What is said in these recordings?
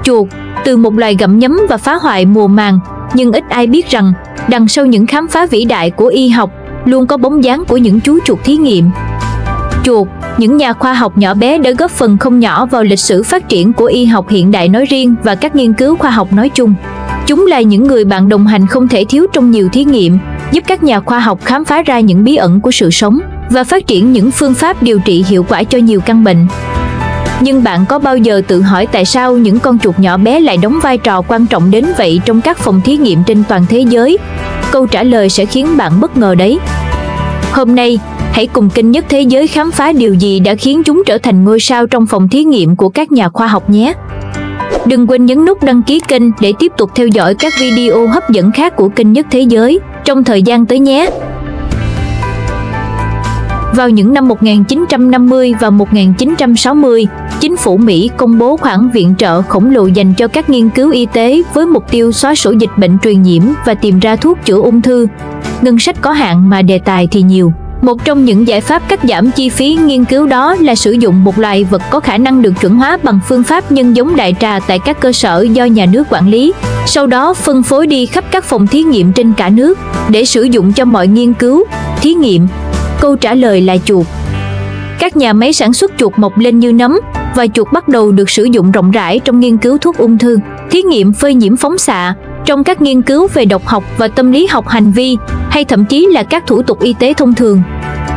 Chuột, từ một loài gặm nhấm và phá hoại mùa màng, nhưng ít ai biết rằng đằng sau những khám phá vĩ đại của y học luôn có bóng dáng của những chú chuột thí nghiệm. Chuột, những nhà khoa học nhỏ bé đã góp phần không nhỏ vào lịch sử phát triển của y học hiện đại nói riêng và các nghiên cứu khoa học nói chung. Chúng là những người bạn đồng hành không thể thiếu trong nhiều thí nghiệm, giúp các nhà khoa học khám phá ra những bí ẩn của sự sống và phát triển những phương pháp điều trị hiệu quả cho nhiều căn bệnh. Nhưng bạn có bao giờ tự hỏi tại sao những con chuột nhỏ bé lại đóng vai trò quan trọng đến vậy trong các phòng thí nghiệm trên toàn thế giới? Câu trả lời sẽ khiến bạn bất ngờ đấy. Hôm nay, hãy cùng kênh Nhất Thế Giới khám phá điều gì đã khiến chúng trở thành ngôi sao trong phòng thí nghiệm của các nhà khoa học nhé. Đừng quên nhấn nút đăng ký kênh để tiếp tục theo dõi các video hấp dẫn khác của kênh Nhất Thế Giới trong thời gian tới nhé. Vào những năm 1950 và 1960, chính phủ Mỹ công bố khoản viện trợ khổng lồ dành cho các nghiên cứu y tế với mục tiêu xóa sổ dịch bệnh truyền nhiễm và tìm ra thuốc chữa ung thư. Ngân sách có hạn mà đề tài thì nhiều. Một trong những giải pháp cắt giảm chi phí nghiên cứu đó là sử dụng một loài vật có khả năng được chuẩn hóa bằng phương pháp nhân giống đại trà tại các cơ sở do nhà nước quản lý, sau đó phân phối đi khắp các phòng thí nghiệm trên cả nước để sử dụng cho mọi nghiên cứu, thí nghiệm. Câu trả lời là chuột. Các nhà máy sản xuất chuột mọc lên như nấm và chuột bắt đầu được sử dụng rộng rãi trong nghiên cứu thuốc ung thư, thí nghiệm phơi nhiễm phóng xạ, trong các nghiên cứu về độc học và tâm lý học hành vi, hay thậm chí là các thủ tục y tế thông thường.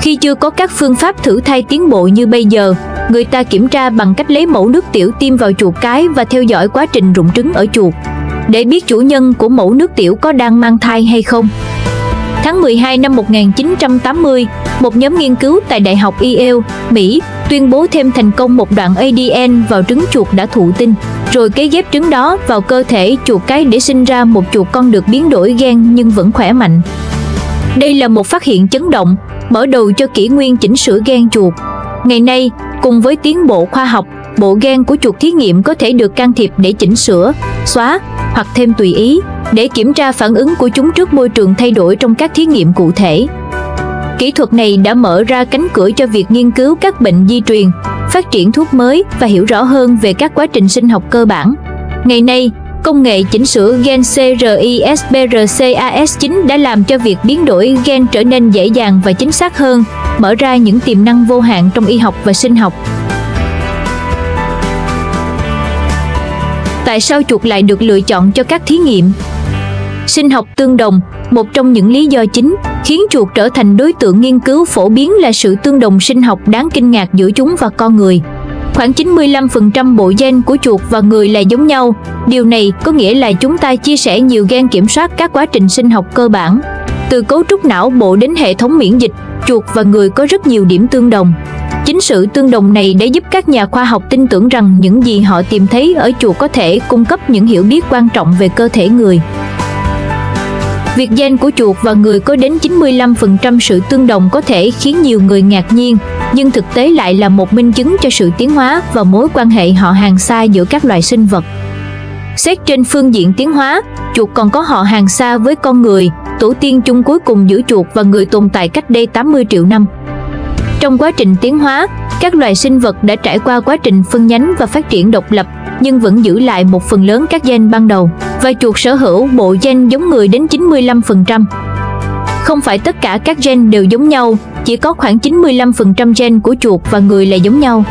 Khi chưa có các phương pháp thử thai tiến bộ như bây giờ, người ta kiểm tra bằng cách lấy mẫu nước tiểu tiêm vào chuột cái và theo dõi quá trình rụng trứng ở chuột, để biết chủ nhân của mẫu nước tiểu có đang mang thai hay không. Tháng 12 năm 1980, một nhóm nghiên cứu tại Đại học Yale, Mỹ, tuyên bố thêm thành công một đoạn ADN vào trứng chuột đã thụ tinh, rồi cấy ghép trứng đó vào cơ thể chuột cái để sinh ra một chuột con được biến đổi gen nhưng vẫn khỏe mạnh. Đây là một phát hiện chấn động, mở đầu cho kỷ nguyên chỉnh sửa gen chuột. Ngày nay, cùng với tiến bộ khoa học, bộ gen của chuột thí nghiệm có thể được can thiệp để chỉnh sửa, xóa hoặc thêm tùy ý, để kiểm tra phản ứng của chúng trước môi trường thay đổi trong các thí nghiệm cụ thể. Kỹ thuật này đã mở ra cánh cửa cho việc nghiên cứu các bệnh di truyền, phát triển thuốc mới và hiểu rõ hơn về các quá trình sinh học cơ bản. Ngày nay, công nghệ chỉnh sửa gen CRISPR-Cas9 đã làm cho việc biến đổi gen trở nên dễ dàng và chính xác hơn, mở ra những tiềm năng vô hạn trong y học và sinh học. Tại sao chuột lại được lựa chọn cho các thí nghiệm? Sinh học tương đồng, một trong những lý do chính khiến chuột trở thành đối tượng nghiên cứu phổ biến là sự tương đồng sinh học đáng kinh ngạc giữa chúng và con người. Khoảng 95% bộ gen của chuột và người là giống nhau. Điều này có nghĩa là chúng ta chia sẻ nhiều gen kiểm soát các quá trình sinh học cơ bản. Từ cấu trúc não bộ đến hệ thống miễn dịch, chuột và người có rất nhiều điểm tương đồng. Chính sự tương đồng này đã giúp các nhà khoa học tin tưởng rằng những gì họ tìm thấy ở chuột có thể cung cấp những hiểu biết quan trọng về cơ thể người. Việc gen của chuột và người có đến 95% sự tương đồng có thể khiến nhiều người ngạc nhiên, nhưng thực tế lại là một minh chứng cho sự tiến hóa và mối quan hệ họ hàng xa giữa các loài sinh vật. Xét trên phương diện tiến hóa, chuột còn có họ hàng xa với con người, tổ tiên chung cuối cùng giữa chuột và người tồn tại cách đây 80 triệu năm. Trong quá trình tiến hóa, các loài sinh vật đã trải qua quá trình phân nhánh và phát triển độc lập, nhưng vẫn giữ lại một phần lớn các gen ban đầu, và chuột sở hữu bộ gen giống người đến 95%. Không phải tất cả các gen đều giống nhau, chỉ có khoảng 95% gen của chuột và người là giống nhau.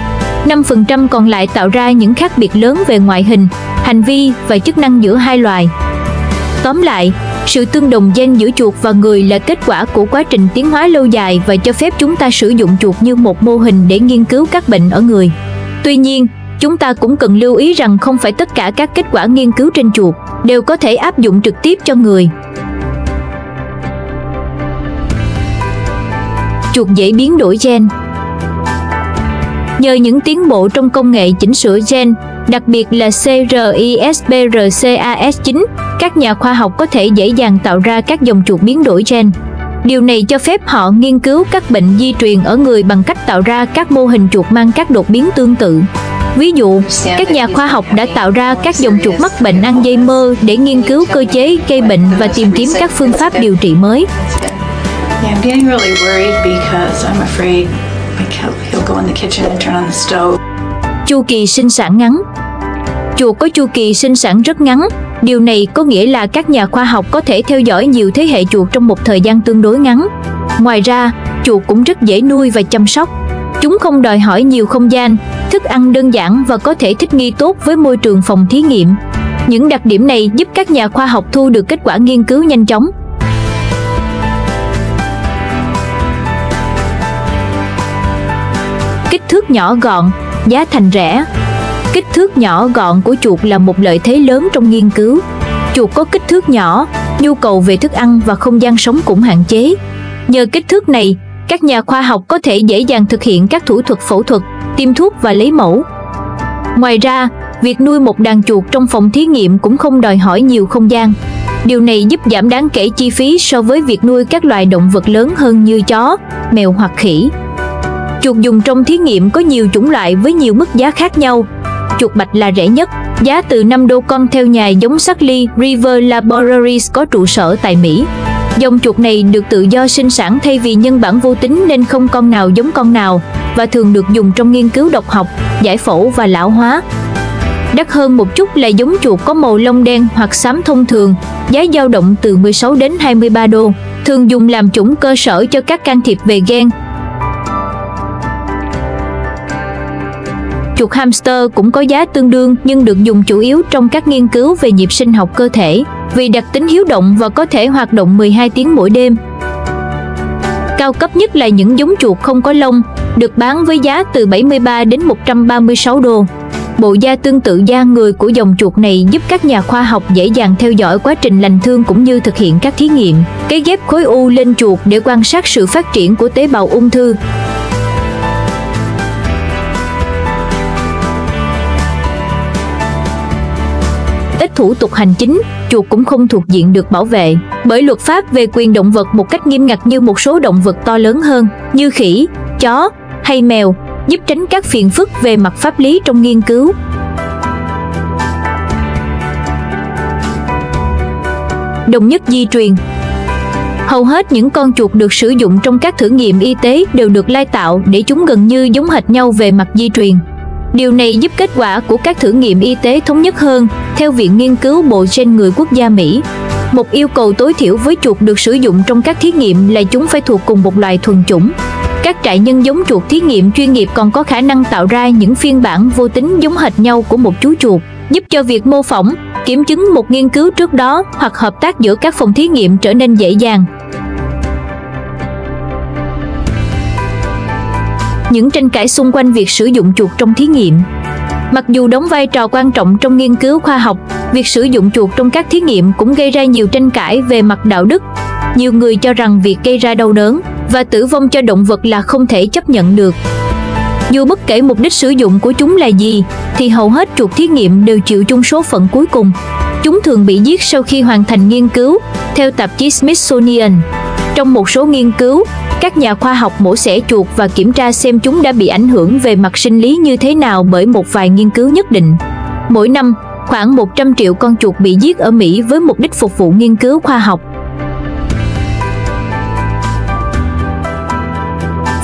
5% còn lại tạo ra những khác biệt lớn về ngoại hình, hành vi và chức năng giữa hai loài. Tóm lại, sự tương đồng gen giữa chuột và người là kết quả của quá trình tiến hóa lâu dài và cho phép chúng ta sử dụng chuột như một mô hình để nghiên cứu các bệnh ở người. Tuy nhiên, chúng ta cũng cần lưu ý rằng không phải tất cả các kết quả nghiên cứu trên chuột đều có thể áp dụng trực tiếp cho người. Chuột dễ biến đổi gen. Nhờ những tiến bộ trong công nghệ chỉnh sửa gen, đặc biệt là CRISPR-Cas9, các nhà khoa học có thể dễ dàng tạo ra các dòng chuột biến đổi gen. Điều này cho phép họ nghiên cứu các bệnh di truyền ở người bằng cách tạo ra các mô hình chuột mang các đột biến tương tự. Ví dụ, các nhà khoa học đã tạo ra các dòng chuột mắc bệnh Alzheimer để nghiên cứu cơ chế gây bệnh và tìm kiếm các phương pháp điều trị mới. Chu kỳ sinh sản ngắn. Chuột có chu kỳ sinh sản rất ngắn. Điều này có nghĩa là các nhà khoa học có thể theo dõi nhiều thế hệ chuột trong một thời gian tương đối ngắn. Ngoài ra, chuột cũng rất dễ nuôi và chăm sóc. Chúng không đòi hỏi nhiều không gian, thức ăn đơn giản và có thể thích nghi tốt với môi trường phòng thí nghiệm. Những đặc điểm này giúp các nhà khoa học thu được kết quả nghiên cứu nhanh chóng. Kích thước nhỏ gọn, giá thành rẻ. Kích thước nhỏ gọn của chuột là một lợi thế lớn trong nghiên cứu. Chuột có kích thước nhỏ, nhu cầu về thức ăn và không gian sống cũng hạn chế. Nhờ kích thước này, các nhà khoa học có thể dễ dàng thực hiện các thủ thuật phẫu thuật, tiêm thuốc và lấy mẫu. Ngoài ra, việc nuôi một đàn chuột trong phòng thí nghiệm cũng không đòi hỏi nhiều không gian. Điều này giúp giảm đáng kể chi phí so với việc nuôi các loài động vật lớn hơn như chó, mèo hoặc khỉ. Chuột dùng trong thí nghiệm có nhiều chủng loại với nhiều mức giá khác nhau. Chuột bạch là rẻ nhất, giá từ 5 đô con theo nhà giống Suckling River Laboratories có trụ sở tại Mỹ. Dòng chuột này được tự do sinh sản thay vì nhân bản vô tính nên không con nào giống con nào và thường được dùng trong nghiên cứu độc học, giải phẫu và lão hóa. Đắt hơn một chút là giống chuột có màu lông đen hoặc xám thông thường, giá dao động từ 16 đến 23 đô, thường dùng làm chủng cơ sở cho các can thiệp về gen. Chuột hamster cũng có giá tương đương nhưng được dùng chủ yếu trong các nghiên cứu về nhịp sinh học cơ thể, vì đặc tính hiếu động và có thể hoạt động 12 tiếng mỗi đêm. Cao cấp nhất là những giống chuột không có lông, được bán với giá từ 73 đến 136 đô. Bộ da tương tự da người của dòng chuột này giúp các nhà khoa học dễ dàng theo dõi quá trình lành thương cũng như thực hiện các thí nghiệm cấy ghép khối u lên chuột để quan sát sự phát triển của tế bào ung thư. Ít thủ tục hành chính, chuột cũng không thuộc diện được bảo vệ bởi luật pháp về quyền động vật một cách nghiêm ngặt như một số động vật to lớn hơn như khỉ, chó hay mèo, giúp tránh các phiền phức về mặt pháp lý trong nghiên cứu. Đồng nhất di truyền. Hầu hết những con chuột được sử dụng trong các thử nghiệm y tế đều được lai tạo để chúng gần như giống hệt nhau về mặt di truyền. Điều này giúp kết quả của các thử nghiệm y tế thống nhất hơn, theo Viện Nghiên cứu Bộ Gen Người Quốc gia Mỹ. Một yêu cầu tối thiểu với chuột được sử dụng trong các thí nghiệm là chúng phải thuộc cùng một loài thuần chủng. Các trại nhân giống chuột thí nghiệm chuyên nghiệp còn có khả năng tạo ra những phiên bản vô tính giống hệt nhau của một chú chuột, giúp cho việc mô phỏng, kiểm chứng một nghiên cứu trước đó hoặc hợp tác giữa các phòng thí nghiệm trở nên dễ dàng. Những tranh cãi xung quanh việc sử dụng chuột trong thí nghiệm. Mặc dù đóng vai trò quan trọng trong nghiên cứu khoa học, việc sử dụng chuột trong các thí nghiệm cũng gây ra nhiều tranh cãi về mặt đạo đức. Nhiều người cho rằng việc gây ra đau đớn và tử vong cho động vật là không thể chấp nhận được. Dù bất kể mục đích sử dụng của chúng là gì, thì hầu hết chuột thí nghiệm đều chịu chung số phận cuối cùng. Chúng thường bị giết sau khi hoàn thành nghiên cứu, theo tạp chí Smithsonian. Trong một số nghiên cứu, các nhà khoa học mổ xẻ chuột và kiểm tra xem chúng đã bị ảnh hưởng về mặt sinh lý như thế nào bởi một vài nghiên cứu nhất định. Mỗi năm, khoảng 100 triệu con chuột bị giết ở Mỹ với mục đích phục vụ nghiên cứu khoa học.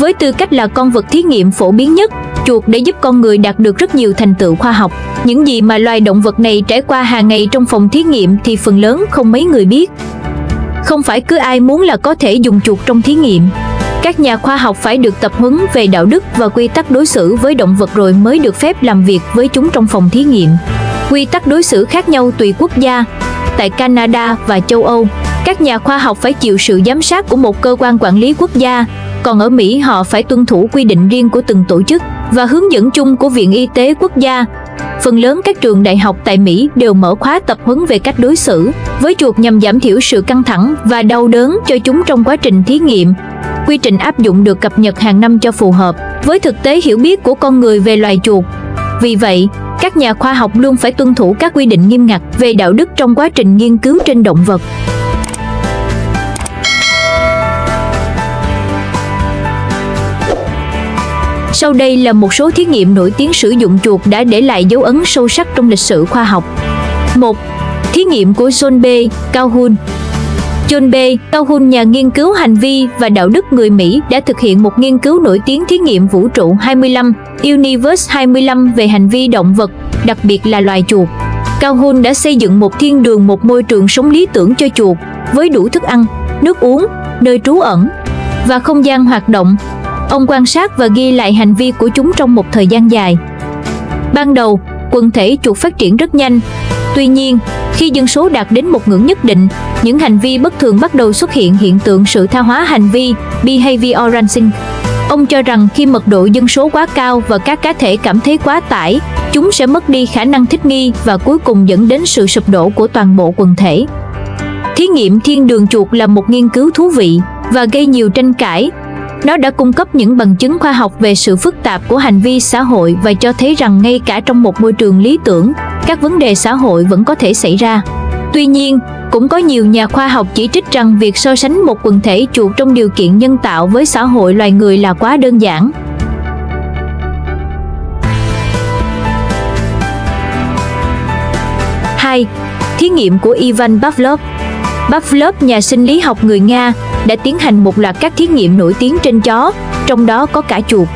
Với tư cách là con vật thí nghiệm phổ biến nhất, chuột đã giúp con người đạt được rất nhiều thành tựu khoa học. Những gì mà loài động vật này trải qua hàng ngày trong phòng thí nghiệm thì phần lớn không mấy người biết. Không phải cứ ai muốn là có thể dùng chuột trong thí nghiệm. Các nhà khoa học phải được tập huấn về đạo đức và quy tắc đối xử với động vật rồi mới được phép làm việc với chúng trong phòng thí nghiệm. Quy tắc đối xử khác nhau tùy quốc gia. Tại Canada và châu Âu, các nhà khoa học phải chịu sự giám sát của một cơ quan quản lý quốc gia, còn ở Mỹ họ phải tuân thủ quy định riêng của từng tổ chức và hướng dẫn chung của Viện Y tế Quốc gia. Phần lớn các trường đại học tại Mỹ đều mở khóa tập huấn về cách đối xử với chuột nhằm giảm thiểu sự căng thẳng và đau đớn cho chúng trong quá trình thí nghiệm. Quy trình áp dụng được cập nhật hàng năm cho phù hợp với thực tế hiểu biết của con người về loài chuột. Vì vậy, các nhà khoa học luôn phải tuân thủ các quy định nghiêm ngặt về đạo đức trong quá trình nghiên cứu trên động vật. Sau đây là một số thí nghiệm nổi tiếng sử dụng chuột đã để lại dấu ấn sâu sắc trong lịch sử khoa học. 1. Thí nghiệm của John B. Calhoun. John B. Calhoun, nhà nghiên cứu hành vi và đạo đức người Mỹ, đã thực hiện một nghiên cứu nổi tiếng thí nghiệm vũ trụ 25 Universe 25 về hành vi động vật, đặc biệt là loài chuột. Calhoun đã xây dựng một thiên đường, một môi trường sống lý tưởng cho chuột, với đủ thức ăn, nước uống, nơi trú ẩn và không gian hoạt động. Ông quan sát và ghi lại hành vi của chúng trong một thời gian dài. Ban đầu, quần thể chuột phát triển rất nhanh. Tuy nhiên, khi dân số đạt đến một ngưỡng nhất định, những hành vi bất thường bắt đầu xuất hiện, hiện tượng sự tha hóa hành vi, behavioral sync. Ông cho rằng khi mật độ dân số quá cao và các cá thể cảm thấy quá tải, chúng sẽ mất đi khả năng thích nghi và cuối cùng dẫn đến sự sụp đổ của toàn bộ quần thể. Thí nghiệm thiên đường chuột là một nghiên cứu thú vị và gây nhiều tranh cãi. Nó đã cung cấp những bằng chứng khoa học về sự phức tạp của hành vi xã hội và cho thấy rằng ngay cả trong một môi trường lý tưởng, các vấn đề xã hội vẫn có thể xảy ra. Tuy nhiên, cũng có nhiều nhà khoa học chỉ trích rằng việc so sánh một quần thể chuột trong điều kiện nhân tạo với xã hội loài người là quá đơn giản. Hai, thí nghiệm của Ivan Pavlov. Pavlov, nhà sinh lý học người Nga, đã tiến hành một loạt các thí nghiệm nổi tiếng trên chó, trong đó có cả chuột.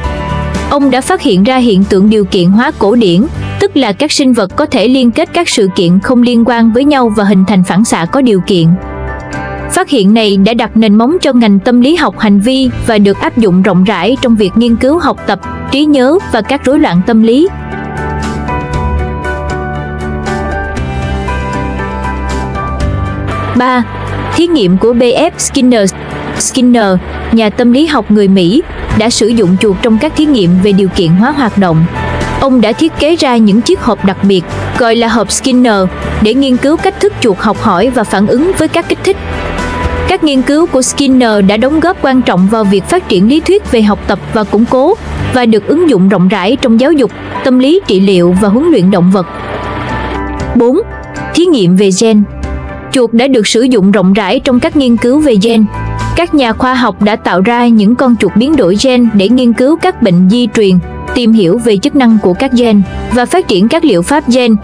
Ông đã phát hiện ra hiện tượng điều kiện hóa cổ điển, tức là các sinh vật có thể liên kết các sự kiện không liên quan với nhau và hình thành phản xạ có điều kiện. Phát hiện này đã đặt nền móng cho ngành tâm lý học hành vi và được áp dụng rộng rãi trong việc nghiên cứu học tập, trí nhớ và các rối loạn tâm lý. 3. Thí nghiệm của B.F. Skinner. Skinner, nhà tâm lý học người Mỹ, đã sử dụng chuột trong các thí nghiệm về điều kiện hóa hoạt động. Ông đã thiết kế ra những chiếc hộp đặc biệt, gọi là hộp Skinner, để nghiên cứu cách thức chuột học hỏi và phản ứng với các kích thích. Các nghiên cứu của Skinner đã đóng góp quan trọng vào việc phát triển lý thuyết về học tập và củng cố, và được ứng dụng rộng rãi trong giáo dục, tâm lý trị liệu và huấn luyện động vật. 4. Thí nghiệm về gen. Chuột đã được sử dụng rộng rãi trong các nghiên cứu về gen. Các nhà khoa học đã tạo ra những con chuột biến đổi gen để nghiên cứu các bệnh di truyền, tìm hiểu về chức năng của các gen và phát triển các liệu pháp gen.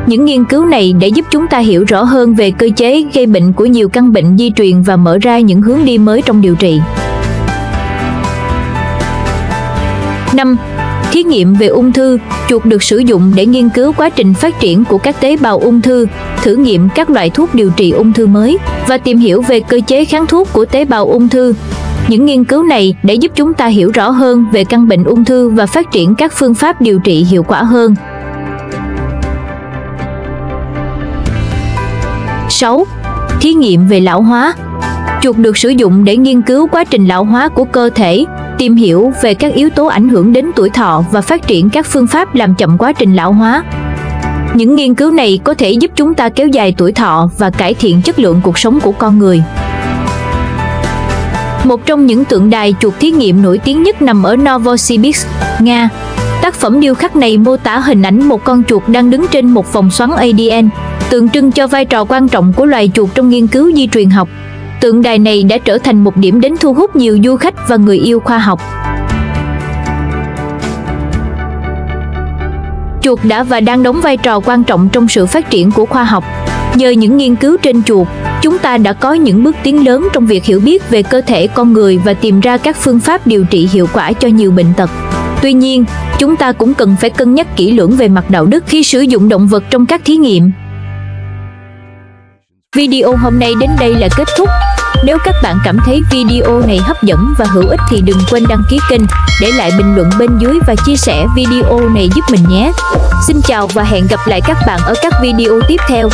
Những nghiên cứu này đã giúp chúng ta hiểu rõ hơn về cơ chế gây bệnh của nhiều căn bệnh di truyền và mở ra những hướng đi mới trong điều trị. 5. Thí nghiệm về ung thư. Chuột được sử dụng để nghiên cứu quá trình phát triển của các tế bào ung thư, thử nghiệm các loại thuốc điều trị ung thư mới và tìm hiểu về cơ chế kháng thuốc của tế bào ung thư. Những nghiên cứu này đã giúp chúng ta hiểu rõ hơn về căn bệnh ung thư và phát triển các phương pháp điều trị hiệu quả hơn. 6. Thí nghiệm về lão hóa. Chuột được sử dụng để nghiên cứu quá trình lão hóa của cơ thể, tìm hiểu về các yếu tố ảnh hưởng đến tuổi thọ và phát triển các phương pháp làm chậm quá trình lão hóa. Những nghiên cứu này có thể giúp chúng ta kéo dài tuổi thọ và cải thiện chất lượng cuộc sống của con người. Một trong những tượng đài chuột thí nghiệm nổi tiếng nhất nằm ở Novosibirsk, Nga. Tác phẩm điêu khắc này mô tả hình ảnh một con chuột đang đứng trên một vòng xoắn ADN, tượng trưng cho vai trò quan trọng của loài chuột trong nghiên cứu di truyền học. Tượng đài này đã trở thành một điểm đến thu hút nhiều du khách và người yêu khoa học. Chuột đã và đang đóng vai trò quan trọng trong sự phát triển của khoa học. Nhờ những nghiên cứu trên chuột, chúng ta đã có những bước tiến lớn trong việc hiểu biết về cơ thể con người và tìm ra các phương pháp điều trị hiệu quả cho nhiều bệnh tật. Tuy nhiên, chúng ta cũng cần phải cân nhắc kỹ lưỡng về mặt đạo đức khi sử dụng động vật trong các thí nghiệm. Video hôm nay đến đây là kết thúc. Nếu các bạn cảm thấy video này hấp dẫn và hữu ích thì đừng quên đăng ký kênh, để lại bình luận bên dưới và chia sẻ video này giúp mình nhé. Xin chào và hẹn gặp lại các bạn ở các video tiếp theo.